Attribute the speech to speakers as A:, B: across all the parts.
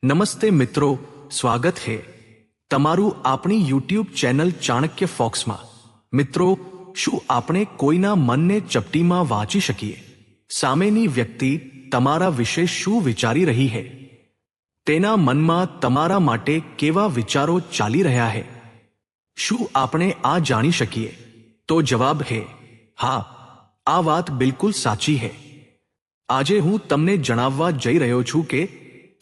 A: નમસ્તે મિત્રો, સ્વાગત છે તમારું આપણી યુટ્યુબ ચેનલ ચાણક્ય ફોક્સમાં। મિત્રો, શું આપણે કોઈના મનને ચપટીમાં વાંચી શકીએ? સામેની વ્યક્તિ તમારા વિશે શું વિચારી રહી છે? તેના મનમાં તમારા માટે કેવા વિચારો ચાલી રહ્યા છે? શું આપણે આ જાણી શકીએ? તો જવાબ છે હા, આ વાત બિલકુલ સાચી છે। આજે હું તમને જણાવવા જઈ રહ્યો છું કે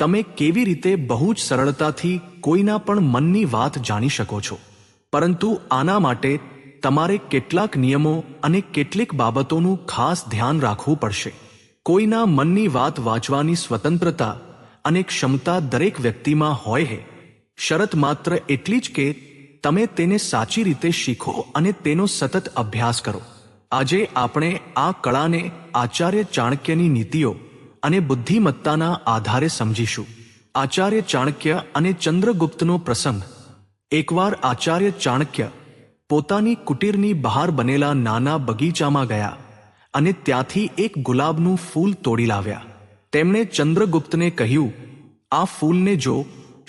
A: તમે કેવી રીતે બહુ જ સરળતાથી કોઈના પણ મનની વાત જાણી શકો છો। પરંતુ આના માટે તમારે કેટલાક નિયમો અને કેટલીક બાબતોનું ખાસ ધ્યાન રાખવું પડશે। કોઈના મનની વાત વાંચવાની સ્વતંત્રતા અને ક્ષમતા દરેક વ્યક્તિમાં હોય છે। શરત માત્ર એટલી જ કે તમે તેને સાચી રીતે શીખો અને તેનો સતત અભ્યાસ કરો। આજે આપણે આ કળાને આચાર્ય ચાણક્યની નીતિઓ અને બુદ્ધિમત્તાના આધારે સમજીશું। આચાર્ય ચાણક્ય અને ચંદ્રગુપ્તનો પ્રસંગ। એકવાર આચાર્ય ચાણક્ય પોતાની કુટીરની બહાર બનેલા નાના બગીચામાં ગયા અને ત્યાંથી એક ગુલાબનું ફૂલ તોડી લાવ્યા। તેમણે ચંદ્રગુપ્તને કહ્યું, આ ફૂલને જો,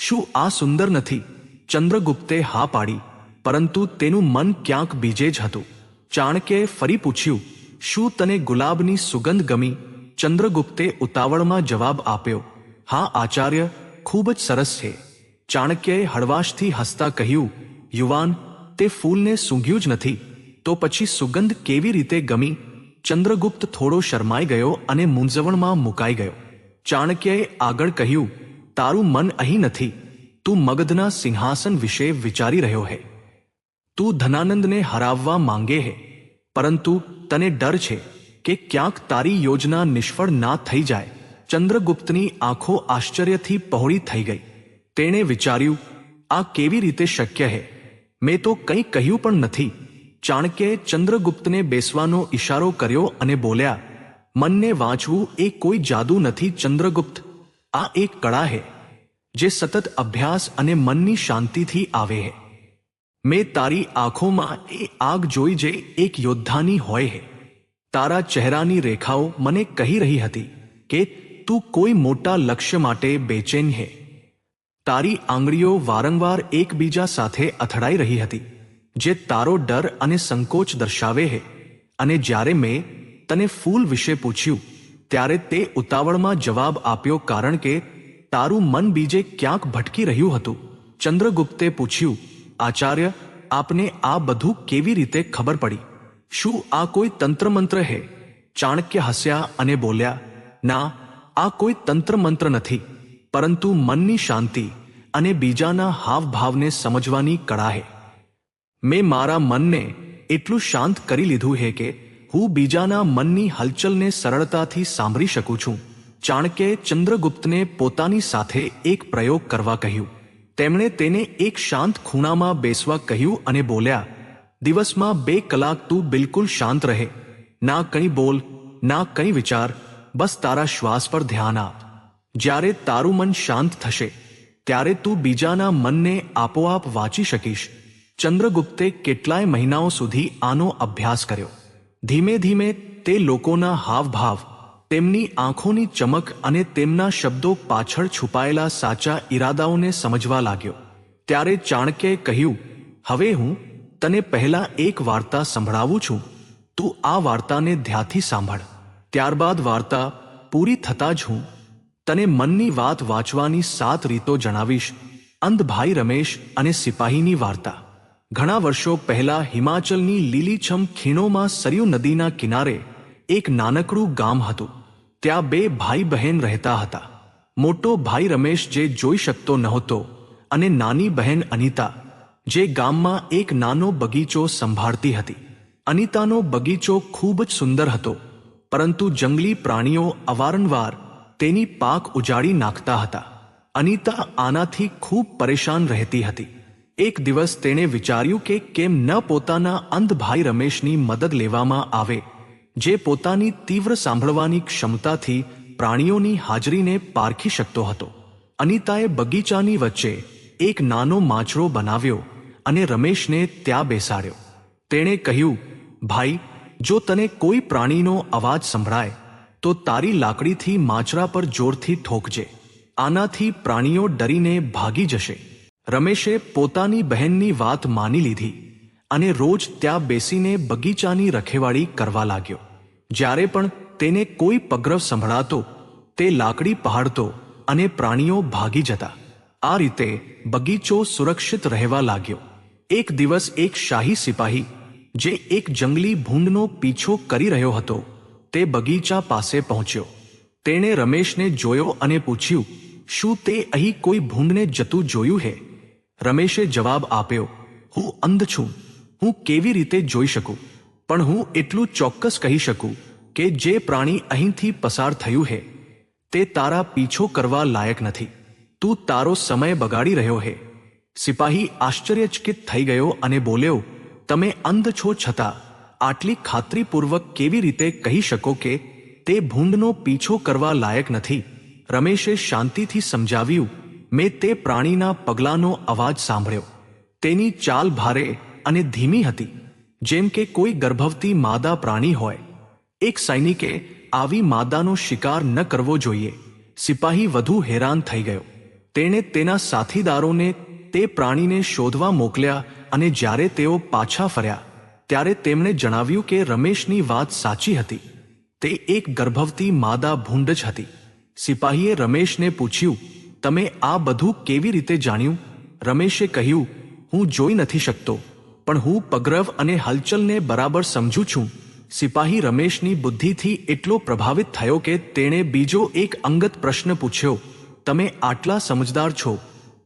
A: શું આ સુંદર નથી? ચંદ્રગુપ્તે હા પાડી, પરંતુ તેનું મન ક્યાંક બીજે જ હતું। ચાણક્યએ ફરી પૂછ્યું, શું તને ગુલાબની સુગંધ ગમી? ચંદ્રગુપ્તે ઉતાવળમાં જવાબ આપ્યો, હા આચાર્ય, ખૂબ જ સરસ છે। ચાણક્યએ હળવાશથી હસતા કહ્યું, યુવાન, તે ફૂલને સૂંઘ્યું જ નથી, તો પછી સુગંધ કેવી રીતે ગમી? ચંદ્રગુપ્ત થોડો શરમાઈ ગયો અને મૂંઝવણમાં મુકાઈ ગયો। ચાણક્યએ આગળ કહ્યું, તારું મન અહીં નથી, તું મગધના સિંહાસન વિશે વિચારી રહ્યો છે। તું ધનાનંદને હરાવવા માંગે છે, પરંતુ તને ડર છે કે ક્યાંક તારી યોજના નિષ્ફળ ના થઈ જાય। ચંદ્રગુપ્તની આંખો આશ્ચર્યથી પહોળી થઈ ગઈ। તેણે વિચાર્યું, આ કેવી રીતે શક્ય છે? મેં તો કંઈ કહ્યું પણ નથી। ચાણક્યએ ચંદ્રગુપ્તને બેસવાનો ઈશારો કર્યો અને બોલ્યા, મનને વાંચવું એ કોઈ જાદુ નથી ચંદ્રગુપ્ત, આ એક કળા છે જે સતત અભ્યાસ અને મનની શાંતિથી આવે છે। મેં તારી આંખોમાં એ આગ જોઈ જે એક યોદ્ધાની હોય છે। તારા ચહેરાની રેખાઓ મને કહી રહી હતી કે તું કોઈ મોટા લક્ષ્ય માટે બેચેન છે। તારી આંગળીઓ વારંવાર એકબીજા સાથે અથડાઈ રહી હતી, જે તારો ડર અને સંકોચ દર્શાવે છે। અને જ્યારે મેં તને ફૂલ વિશે પૂછ્યું ત્યારે તે ઉતાવળમાં જવાબ આપ્યો કારણ કે તારું મન બીજે ક્યાંક ભટકી રહ્યું હતું। ચંદ્રગુપ્તે પૂછ્યું, આચાર્ય, આપને આ બધું કેવી રીતે ખબર પડી? શું આ કોઈ તંત્રમંત્ર છે? ચાણક્ય હસ્યા અને બોલ્યા, ના, આ કોઈ તંત્રમંત્ર નથી, પરંતુ મનની શાંતિ અને બીજાના હાવભાવને સમજવાની કળા છે। મેં મારા મનને એટલું શાંત કરી લીધું છે કે હું બીજાના મનની હલચલને સરળતાથી સાંભળી શકું છું। ચાણક્યએ ચંદ્રગુપ્તને પોતાની સાથે એક પ્રયોગ કરવા કહ્યું। તેમણે તેને એક શાંત ખૂણામાં બેસવા કહ્યું અને બોલ્યા, દિવસમાં 2 કલાક તું બિલકુલ શાંત રહે, ના કંઈ બોલ, ના કંઈ વિચાર, બસ તારા શ્વાસ પર ધ્યાન આપ। જ્યારે તારું મન શાંત થશે ત્યારે તું બીજાના મનને આપોઆપ વાંચી શકીશ। ચંદ્રગુપ્તે કેટલાય મહિનાઓ સુધી આનો અભ્યાસ કર્યો। ધીમે ધીમે તે લોકોના હાવભાવ, તેમની આંખોની ચમક અને તેમના શબ્દો પાછળ છુપાયેલા સાચા ઈરાદાઓને સમજવા લાગ્યો। ત્યારે ચાણક્યએ કહ્યું, હવે હું તને પહેલા એક વાર્તા સંભળાવું છું, તું આ વાર્તાને ધ્યાનથી સાંભળ। ત્યારબાદ વાર્તા પૂરી થતાં જ હું તને મનની વાત વાંચવાની 7 રીતો જણાવીશ। અંધ ભાઈ રમેશ અને સિપાહીની વાર્તા। ઘણા વર્ષો પહેલા હિમાચલની લીલીછમ ખીણોમાં સરયુ નદીના કિનારે એક નાનકડું ગામ હતું। ત્યાં 2 ભાઈ બહેન રહેતા હતા। મોટો ભાઈ રમેશ જે જોઈ શકતો નહોતો અને નાની બહેન અનિતા જે ગામમાં એક નાનો બગીચો સંભાળતી હતી। અનિતાનો બગીચો ખૂબ જ સુંદર હતો, પરંતુ જંગલી પ્રાણીઓ અવારનવાર તેની પાક ઉજાડી નાખતા હતા। અનિતા આનાથી ખૂબ પરેશાન રહેતી હતી। એક દિવસ તેણે વિચાર્યું કે કેમ ન પોતાના અંધ ભાઈ રમેશની મદદ લેવામાં આવે, જે પોતાની તીવ્ર સાંભળવાની ક્ષમતાથી પ્રાણીઓની હાજરીને પારખી શકતો હતો। અનિતાએ બગીચાની વચ્ચે એક નાનો માંચડો બનાવ્યો અને રમેશને ત્યાં બેસાડ્યો। તેણે કહ્યું, ભાઈ, જો તને કોઈ પ્રાણીનો અવાજ સંભળાય તો તારી લાકડીથી માંચડા પર જોરથી ઠોકજે। આનાથી પ્રાણીઓ ડરીને ભાગી જશે. રમેશે પોતાની બહેનની વાત માની લીધી અને રોજ ત્યાં બેસીને બગીચાની રખેવાળી કરવા લાગ્યો. જ્યારે પણ તેને કોઈ પગરવ સંભળાતો તે લાકડી પહાડતો અને પ્રાણીઓ ભાગી જતા. આ રીતે બગીચો સુરક્ષિત રહેવા લાગ્યો. એક દિવસ એક શાહી સિપાહી જે એક જંગલી ભૂંડનો પીછો કરી રહ્યો હતો તે બગીચા પાસે પહોંચ્યો. તેણે રમેશને જોયો અને પૂછ્યું, શું તે અહીં કોઈ ભૂંડને જતું જોયું હે? રમેશે જવાબ આપ્યો, હું અંધ છું, હું કેવી રીતે જોઈ શકું? પણ હું એટલું ચોક્કસ કહી શકું કે જે પ્રાણી અહીંથી પસાર થયું હે તે તારા પીછો કરવા લાયક નથી. તું તારો સમય બગાડી રહ્યો હે. સિપાહી આશ્ચર્યચકિત થઈ ગયો અને બોલ્યો, તમે અંધ છો છતાં આટલી ખાતરીપૂર્વક કેવી રીતે કહી શકો કે તે ભૂંડનો પીછો કરવા લાયક નથી? રમેશે શાંતિથી સમજાવ્યું, મેં તે પ્રાણીના પગલાંનો અવાજ સાંભળ્યો. તેની ચાલ ભારે અને ધીમી હતી, જેમ કે કોઈ ગર્ભવતી માદા પ્રાણી હોય. એક સૈનિકે આવી માદાનો શિકાર ન કરવો જોઈએ. સિપાહી વધુ હેરાન થઈ ગયો. તેણે તેના સાથીદારોને તે પ્રાણીને શોધવા મોકલ્યા અને જ્યારે તેઓ પાછા ફર્યા ત્યારે તેમણે જણાવ્યું કે રમેશની વાત સાચી હતી. તે એક ગર્ભવતી માદા ભૂંડ જ હતી. સિપાહીએ રમેશને પૂછ્યું, તમે આ બધું કેવી રીતે જાણ્યું? રમેશે કહ્યું, હું જોઈ નથી શકતો, પણ હું પગરવ અને હલચલને બરાબર સમજું છું. સિપાહી રમેશની બુદ્ધિથી એટલો પ્રભાવિત થયો કે તેણે બીજો એક અંગત પ્રશ્ન પૂછ્યો, તમે આટલા સમજદાર છો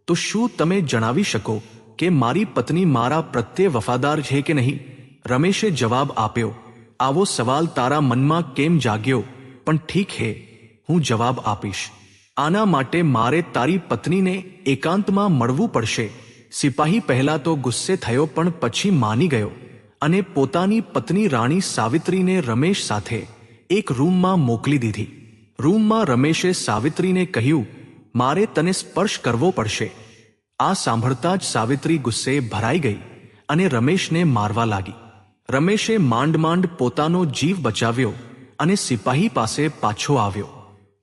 A: તો શું તમે જણાવી શકો કે મારી પત્ની મારા પ્રત્યે વફાદાર છે કે નહીં? રમેશે જવાબ આપ્યો, આવો સવાલ તારા મનમાં કેમ જાગ્યો? પણ ઠીક હે, હું જવાબ આપીશ. આના માટે મારે તારી પત્નીને એકાંતમાં મળવું પડશે. સિપાહી પહેલા તો ગુસ્સે થયો પણ પછી માની ગયો અને પોતાની પત્ની રાણી સાવિત્રીને રમેશ સાથે એક રૂમમાં મોકલી દીધી. રૂમમાં રમેશે સાવિત્રીને કહ્યું, મારે તને સ્પર્શ કરવો પડશે. આ સાંભળતા જ સાવિત્રી ગુસ્સે ભરાઈ ગઈ અને રમેશને મારવા લાગી. રમેશે માંડ માંડ પોતાનો જીવ બચાવ્યો અને સિપાહી પાસે પાછો આવ્યો.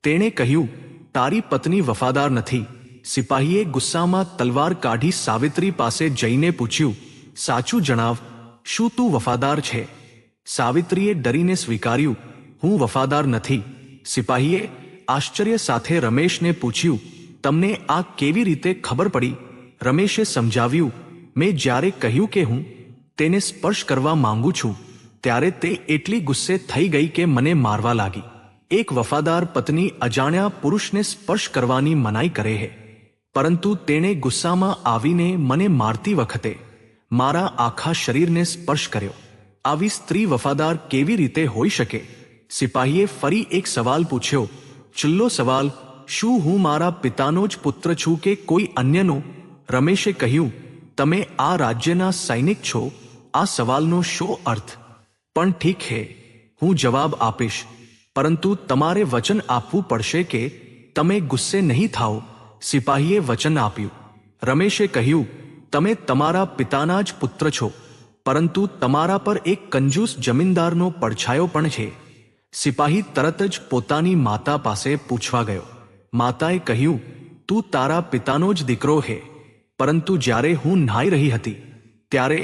A: તેણે કહ્યું, તારી પત્ની વફાદાર નથી. સિપાહીએ ગુસ્સામાં તલવાર કાઢી સાવિત્રી પાસે જઈને પૂછ્યું, સાચું જણાવ, શું તું વફાદાર છે? સાવિત્રીએ ડરીને સ્વીકાર્યું, હું વફાદાર નથી. સિપાહીએ આશ્ચર્ય સાથે રમેશને પૂછ્યું, તમને આ કેવી રીતે ખબર પડી? રમેશે સમજાવ્યું, મેં જ્યારે કહ્યું કે હું તેને સ્પર્શ કરવા માંગુ છું ત્યારે તે એટલી ગુસ્સે થઈ ગઈ કે મને મારવા લાગી. એક વફાદાર પત્ની અજાણ્યા પુરુષને સ્પર્શ કરવાની મનાઈ કરે છે, પરંતુ તેણે ગુસ્સામાં આવીને મને મારતી વખતે મારા આખા શરીરને સ્પર્શ કર્યો. આવી સ્ત્રી વફાદાર કેવી રીતે હોઈ શકે? સિપાહીએ ફરી એક સવાલ પૂછ્યો, છેલ્લો સવાલ, શું હું મારા પિતાનો જ પુત્ર છું કે કોઈ અન્યનો? રમેશે કહ્યું, તમે આ રાજ્યના સૈનિક છો, આ સવાલનો શો અર્થ? પણ ઠીક છે, હું જવાબ આપીશ, પરંતુ તમારે વચન આપવું પડશે કે તમે ગુસ્સે નહીં થાઓ. સિપાહીએ વચન આપ્યું. રમેશે કહ્યું, તમે તમારા પિતાના જ પુત્ર છો, પરંતુ તમારા પર એક કંજૂસ જમીનદારનો પડછાયો પણ છે. સિપાહી તરત જ પોતાની માતા પાસે પૂછવા ગયો. માતાએ કહ્યું, તું તારા પિતાનો જ દીકરો હે, પરંતુ જ્યારે હું નહાઈ રહી હતી ત્યારે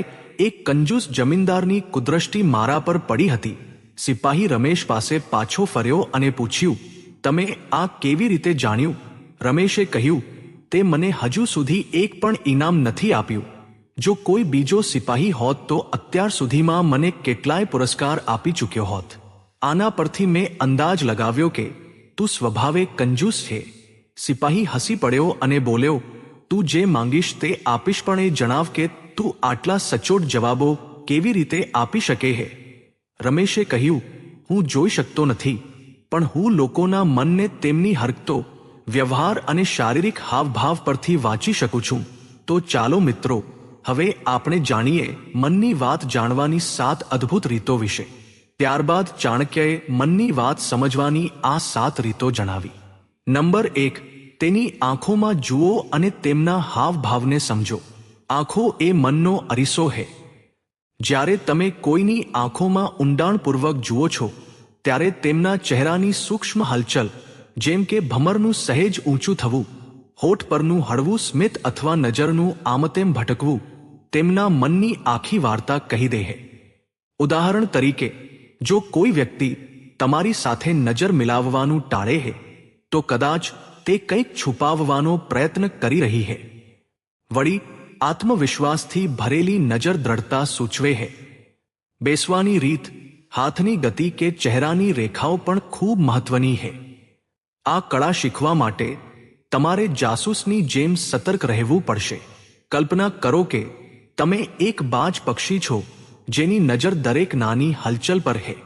A: એક કંજૂસ જમીનદારની કુદ્રષ્ટિ મારા પર પડી હતી. સિપાહી રમેશ પાસે પાછો ફર્યો અને પૂછ્યું, તમે આ કેવી રીતે જાણ્યું? રમેશે કહ્યું, તે મને હજુ સુધી એક પણ ઇનામ નથી આપ્યું. જો કોઈ બીજો સિપાહી હોત તો અત્યાર સુધીમાં મને કેટલાય પુરસ્કાર આપી ચૂક્યો હોત. આના પરથી મેં અંદાજ લગાવ્યો કે તું સ્વભાવે કંજૂસ છે. સિપાહી હસી પડ્યો અને બોલ્યો, તું જે માંગીશ તે આપીશ, પણ એ જણાવ કે તું આટલા સચોટ જવાબો કેવી રીતે આપી શકે હે? રમેશે કહ્યું, હું જોઈ શકતો નથી, પણ હું લોકોના મનને તેમની હરકતો, વ્યવહાર અને શારીરિક હાવભાવ પરથી વાંચી શકું છું. તો ચાલો મિત્રો, હવે આપણે જાણીએ મનની વાત જાણવાની 7 અદ્ભુત રીતો વિશે. ત્યારબાદ ચાણક્યએ મનની વાત સમજવાની આ 7 રીતો જણાવી. નંબર 1, તેની આંખોમાં જુઓ અને તેમના હાવભાવને સમજો. આંખો એ મનનો અરીસો છે. જ્યારે તમે કોઈની આંખોમાં ઊંડાણપૂર્વક જુઓ છો ત્યારે તેમના ચહેરાની સૂક્ષ્મ હલચલ, જેમ કે ભમરનું સહેજ ઊંચું થવું, હોઠ પરનું હળવું સ્મિત અથવા નજરનું આમતેમ ભટકવું, તેમના મનની આખી વાર્તા કહી દે છે. ઉદાહરણ તરીકે, જો કોઈ વ્યક્તિ તમારી સાથે નજર મિલાવવાનું ટાળે છે, તો કદાચ તે કંઈક છુપાવવાનો પ્રયત્ન કરી રહી છે. વળી આત્મવિશ્વાસથી ભરેલી નજર દ્રઢતા સૂચવે છે. બેસવાની રીત, હાથની ગતિ કે ચહેરાની રેખાઓ પણ ખૂબ મહત્વની છે. આ કળા શીખવા માટે તમારે જાસૂસની જેમ સતર્ક રહેવું પડશે. કલ્પના કરો કે તમે એક બાજ પક્ષી છો જેની નજર દરેક નાની હલચલ પર છે.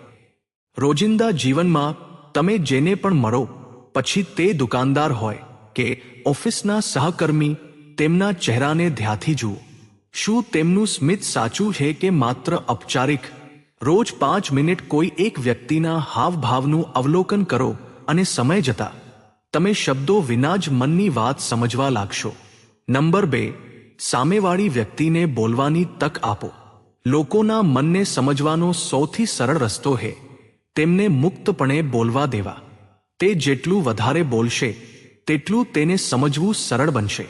A: રોજિંદા જીવનમાં તમે જેને પણ મળો, પછી તે દુકાનદાર હોય કે ઓફિસના સહકર્મી, તેમના ચહેરાને ધ્યાનથી જુઓ. શું તેમનું સ્મિત સાચું છે કે માત્ર ઔપચારિક? રોજ 5 મિનિટ કોઈ એક વ્યક્તિના હાવભાવનું અવલોકન કરો અને સમય જતા તમે શબ્દો વિના જ મનની વાત સમજવા લાગશો. નંબર 2, સામેવાળી વ્યક્તિને બોલવાની તક આપો. લોકોના મનને સમજવાનો સૌથી સરળ રસ્તો છે તેમને મુક્તપણે બોલવા દેવા. તે જેટલું વધારે બોલશે તેટલું તેને સમજવું સરળ બનશે.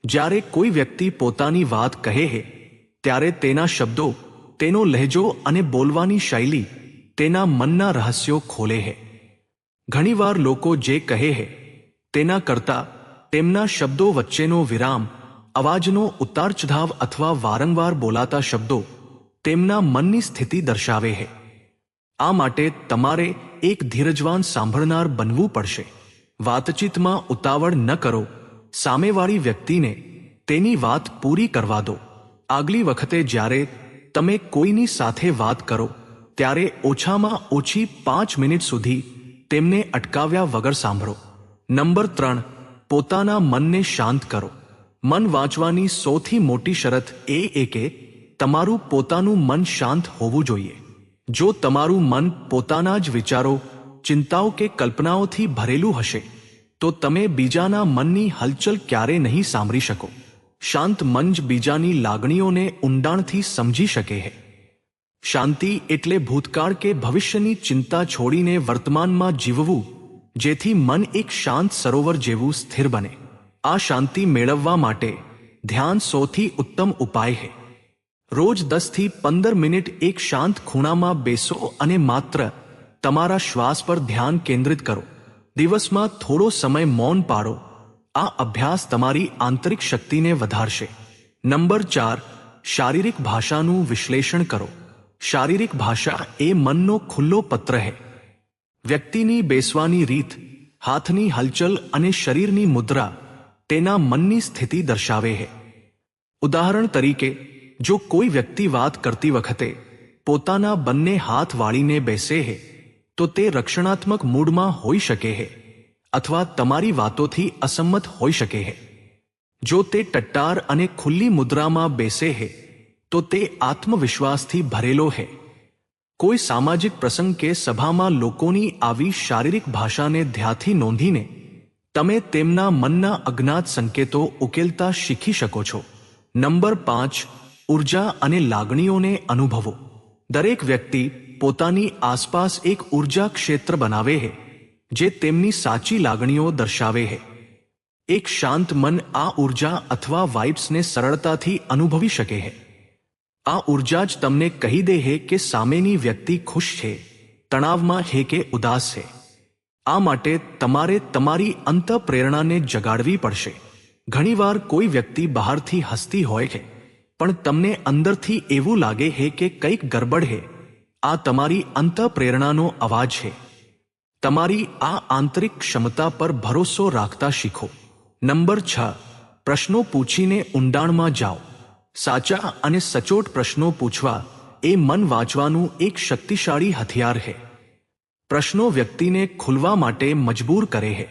A: જ્યારે કોઈ વ્યક્તિ પોતાની વાત કહે છે, ત્યારે તેના શબ્દો, તેનો લહેજો અને બોલવાની શૈલી તેના મનના રહસ્યો ખોલે છે. ઘણીવાર લોકો જે કહે છે તેના કરતાં તેમના શબ્દો વચ્ચેનો વિરામ, અવાજનો ઉતાર-ચઢાવ અથવા વારંવાર બોલાતા શબ્દો તેમના મનની સ્થિતિ દર્શાવે છે. આ માટે તમારે એક ધીરજવાન સાંભળનાર બનવું પડશે. વાતચીતમાં ઉતાવળ ન કરો. સામેવાળી વ્યક્તિને તેની વાત પૂરી કરવા દો. આગલી વખતે જ્યારે તમે કોઈની સાથે વાત કરો, ત્યારે ઓછામાં ઓછી 5 મિનિટ સુધી તેમને અટકાવ્યા વગર સાંભળો. નંબર 3, પોતાના મનને શાંત કરો. મન વાંચવાની સૌથી મોટી શરત એ કે તમારું પોતાનું મન શાંત હોવું જોઈએ. જો તમારું મન પોતાના જ વિચારો, ચિંતાઓ કે કલ્પનાઓથી ભરેલું હશે, તો તમે બીજાના મનની હલચલ ક્યારે નહીં સાંભળી શકો. શાંત મન જ બીજાની લાગણીઓને ઊંડાણથી સમજી શકે છે. શાંતિ એટલે ભૂતકાળ કે ભવિષ્યની ચિંતા છોડીને વર્તમાનમાં જીવવું, જેથી મન એક શાંત સરોવર જેવું સ્થિર બને. આ શાંતિ મેળવવા માટે ધ્યાન સૌથી ઉત્તમ ઉપાય છે. રોજ 10 થી 15 મિનિટ એક શાંત ખૂણામાં બેસો અને માત્ર તમારા શ્વાસ પર ધ્યાન કેન્દ્રિત કરો. દિવસમાં થોડો સમય મૌન પાળો. આ અભ્યાસ તમારી આંતરિક શક્તિને વધારશે. નંબર 4, શારીરિક ભાષાનું વિશ્લેષણ કરો. શારીરિક ભાષા એ મનનો ખુલ્લો પત્ર છે. વ્યક્તિની બેસવાની રીત, હાથની હલચલ અને શરીરની મુદ્રા તેના મનની સ્થિતિ દર્શાવે છે. ઉદાહરણ તરીકે, જો કોઈ વ્યક્તિ વાત કરતી વખતે પોતાના બંને હાથ વાળીને બેસે છે, તો તે રક્ષણાત્મક મૂડમાં હોઈ શકે છે અથવા તમારી વાતોથી અસંમત હોઈ શકે છે. જો તે ટટ્ટાર અને ખુલ્લી મુદ્રામાં બેસે છે, તો તે આત્મવિશ્વાસથી ભરેલો છે. કોઈ સામાજિક પ્રસંગ કે સભામાં લોકોની આવી શારીરિક ભાષાને ધ્યાનથી નોંધીને તમે તેમના મનના અજ્ઞાત સંકેતો ઉકેલતા શીખી શકો છો. નંબર 5, ઉર્જા અને લાગણીઓને અનુભવો. દરેક વ્યક્તિ પોતાની આસપાસ એક ઉર્જા ક્ષેત્ર બનાવે છે, જે તેમની સાચી લાગણીઓ દર્શાવે છે. એક શાંત મન આ ઉર્જા અથવા વાઇબ્સને સરળતાથી અનુભવી શકે છે. આ ઉર્જા જ તમને કહી દે છે કે સામેની વ્યક્તિ ખુશ છે, તણાવમાં છે કે ઉદાસ છે. આ માટે તમારે તમારી અંતઃપ્રેરણાને જગાડવી પડશે. ઘણીવાર કોઈ વ્યક્તિ બહારથી હસતી હોય છે, પણ તમને અંદરથી એવું લાગે છે કે કંઈક ગરબડ છે. આ તમારી અંતઃપ્રેરણાનો અવાજ છે. તમારી આ આંતરિક ક્ષમતા પર ભરોસો રાખતા શીખો. નંબર 6, પ્રશ્નો પૂછીને ઊંડાણમાં જાઓ. સાચા અને સચોટ પ્રશ્નો પૂછવા એ મન વાંચવાનું એક શક્તિશાળી હથિયાર છે. પ્રશ્નો વ્યક્તિને ખુલવા માટે મજબૂર કરે છે.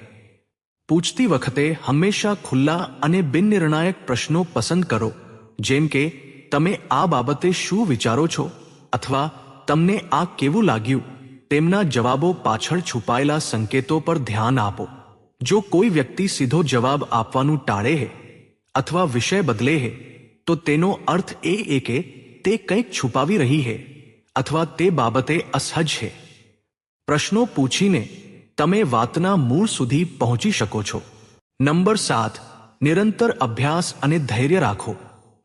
A: પૂછતી વખતે હંમેશા ખુલ્લા અને બિનનિર્ણાયક પ્રશ્નો પસંદ કરો, જેમ કે તમે આ બાબતે શું વિચારો છો અથવા તમને આ કેવું લાગ્યું. તેમના જવાબો પાછળ છુપાયેલા સંકેતો પર ધ્યાન આપો. જો કોઈ વ્યક્તિ સીધો જવાબ આપવાનું ટાળે છે અથવા વિષય બદલે છે, તો તેનો અર્થ એ કે તે કંઈક છુપાવી રહી છે અથવા તે બાબતે અસહજ છે. પ્રશ્નો પૂછીને તમે વાતના મૂળ સુધી પહોંચી શકો છો. નંબર 7, નિરંતર અભ્યાસ અને ધૈર્ય રાખો.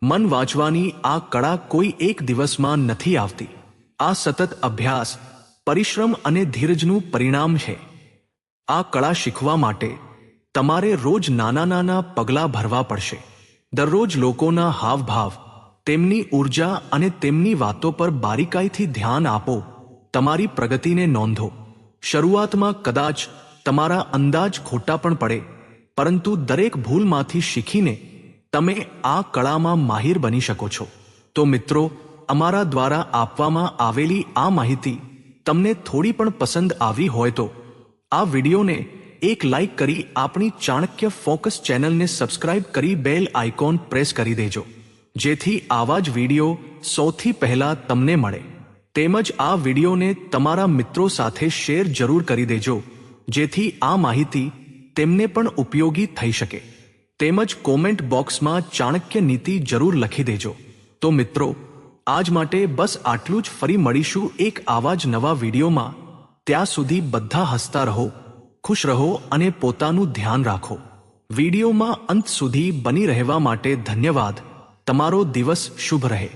A: મન વાંચવાની આ કળા કોઈ એક દિવસમાં નથી આવતી. આ સતત અભ્યાસ, પરિશ્રમ અને ધીરજનું પરિણામ છે. આ કળા શીખવા માટે તમારે રોજ નાના નાના પગલાં ભરવા પડશે. દરરોજ લોકોના હાવભાવ, તેમની ઊર્જા અને તેમની વાતો પર બારીકાઈથી ધ્યાન આપો. તમારી પ્રગતિને નોંધો. શરૂઆતમાં કદાચ તમારા અંદાજ ખોટા પણ પડે, પરંતુ દરેક ભૂલમાંથી શીખીને તમે આ કળામાં માહિર બની શકો છો. તો મિત્રો, અમારા દ્વારા આપવામાં આવેલી આ માહિતી તમને થોડી પણ પસંદ આવી હોય તો આ વિડીયોને એક લાઈક કરી આપણી ચાણક્ય ફોકસ ચેનલને સબસ્ક્રાઇબ કરી બેલ આઇકોન પ્રેસ કરી દેજો, જેથી આવા જ વિડીયો સૌથી પહેલા તમને મળે. તેમજ આ વિડીયોને તમારા મિત્રો સાથે શેર જરૂર કરી દેજો, જેથી આ માહિતી તેમને પણ ઉપયોગી થઈ શકે. તેમજ કોમેન્ટ બોક્સમાં ચાણક્ય નીતિ જરૂર લખી દેજો. તો મિત્રો, આજ માટે બસ આટલું જ. ફરી મળીશું એક આવા જ નવા વિડીયોમાં. ત્યાં સુધી બધા હસતા રહો, ખુશ રહો અને પોતાનું ધ્યાન રાખો. વિડીયોમાં અંત સુધી બની રહેવા માટે ધન્યવાદ. તમારો દિવસ શુભ રહે.